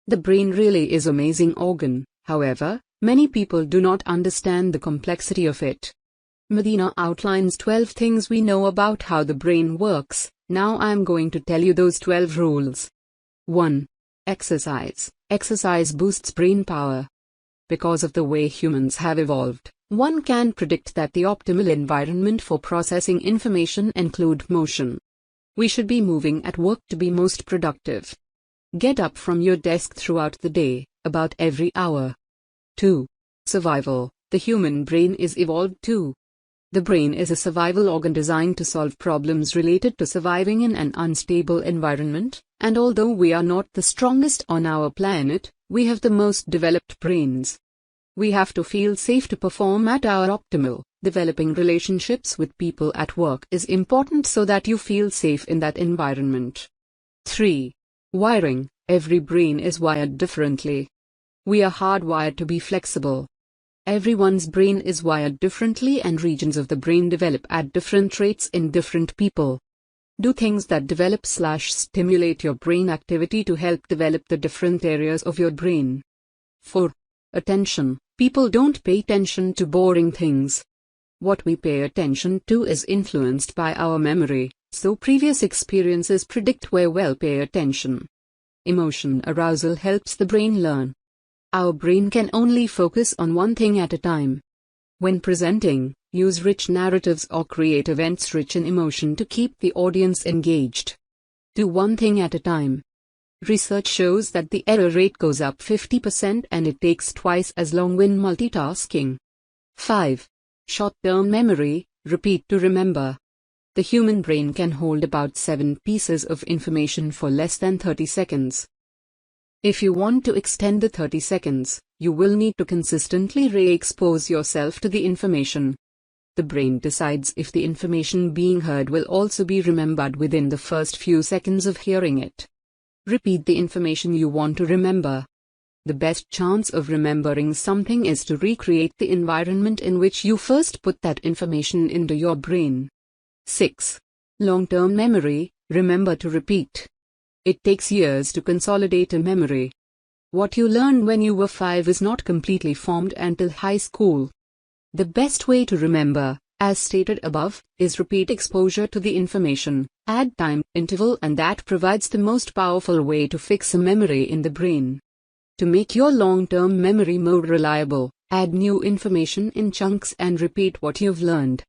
The brain really is an amazing organ, however, many people do not understand the complexity of it. Medina outlines 12 things we know about how the brain works. Now I am going to tell you those 12 rules. 1. Exercise. Exercise boosts brain power. Because of the way humans have evolved, one can predict that the optimal environment for processing information includes motion. We should be moving at work to be most productive. Get up from your desk throughout the day, about every hour. 2. Survival. The human brain is evolved too. The brain is a survival organ designed to solve problems related to surviving in an unstable environment, and although we are not the strongest on our planet, we have the most developed brains. We have to feel safe to perform at our optimal. Developing relationships with people at work is important so that you feel safe in that environment. 3. Wiring. Every brain is wired differently. We are hardwired to be flexible. Everyone's brain is wired differently and regions of the brain develop at different rates in different people. Do things that develop/stimulate your brain activity to help develop the different areas of your brain. 4. Attention. People don't pay attention to boring things. What we pay attention to is influenced by our memory, so previous experiences predict where we'll pay attention. Emotion arousal helps the brain learn. Our brain can only focus on one thing at a time. When presenting, use rich narratives or create events rich in emotion to keep the audience engaged. Do one thing at a time. Research shows that the error rate goes up 50% and it takes twice as long when multitasking. 5. Short-term memory. Repeat to remember. The human brain can hold about 7 pieces of information for less than 30 seconds. If you want to extend the 30 seconds, you will need to consistently re-expose yourself to the information. The brain decides if the information being heard will also be remembered within the first few seconds of hearing it. Repeat the information you want to remember. The best chance of remembering something is to recreate the environment in which you first put that information into your brain. 6. Long-term memory. Remember to repeat. It takes years to consolidate a memory. What you learned when you were 5 is not completely formed until high school. The best way to remember, as stated above, is repeat exposure to the information, add time interval, and that provides the most powerful way to fix a memory in the brain. To make your long-term memory more reliable, add new information in chunks and repeat what you've learned.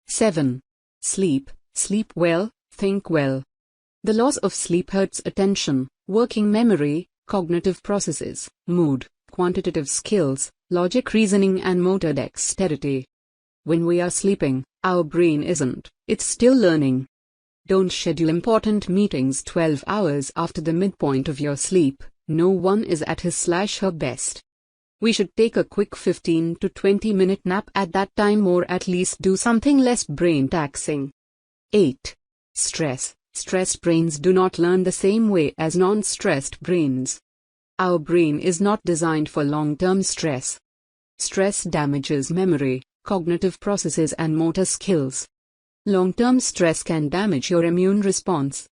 7. Sleep. Sleep well, think well. The loss of sleep hurts attention, working memory, cognitive processes, mood, quantitative skills, logic reasoning and motor dexterity. When we are sleeping, our brain isn't, it's still learning. Don't schedule important meetings 12 hours after the midpoint of your sleep. No one is at his/her best. We should take a quick 15 to 20-minute nap at that time, or at least do something less brain taxing. 8. Stress. Stressed brains do not learn the same way as non-stressed brains. Our brain is not designed for long-term stress. Stress damages memory, cognitive processes and motor skills. Long-term stress can damage your immune response.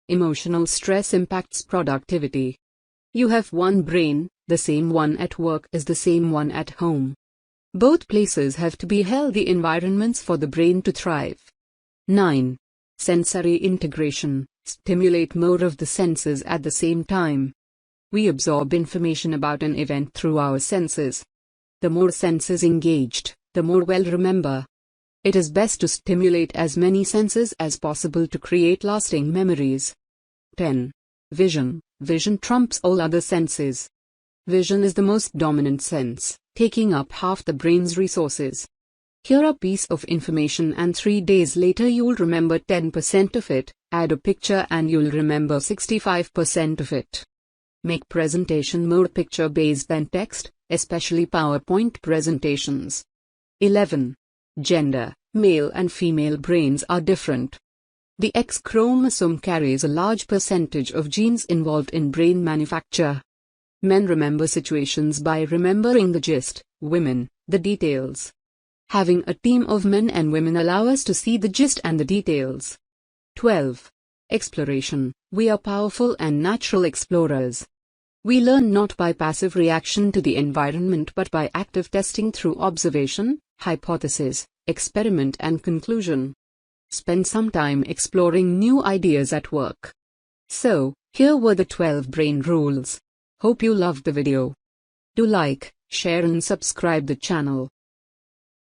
Emotional stress impacts productivity. You have one brain, the same one at work is the same one at home. Both places have to be healthy environments for the brain to thrive. 9. Sensory integration. Stimulate more of the senses at the same time. We absorb information about an event through our senses. The more senses engaged, the more we'll remember. It is best to stimulate as many senses as possible to create lasting memories. 10. Vision. Vision trumps all other senses. Vision is the most dominant sense, taking up half the brain's resources. Hear a piece of information and 3 days later you'll remember 10% of it, add a picture and you'll remember 65% of it. Make presentation more picture-based than text, especially PowerPoint presentations. 11. Gender. Male and female brains are different. The X chromosome carries a large percentage of genes involved in brain manufacture. Men remember situations by remembering the gist, women, the details. Having a team of men and women allow us to see the gist and the details. 12. Exploration. We are powerful and natural explorers. We learn not by passive reaction to the environment but by active testing through observation, hypothesis, experiment and conclusion. Spend some time exploring new ideas at work. So, here were the 12 brain rules. Hope you loved the video. Do like, share and subscribe the channel.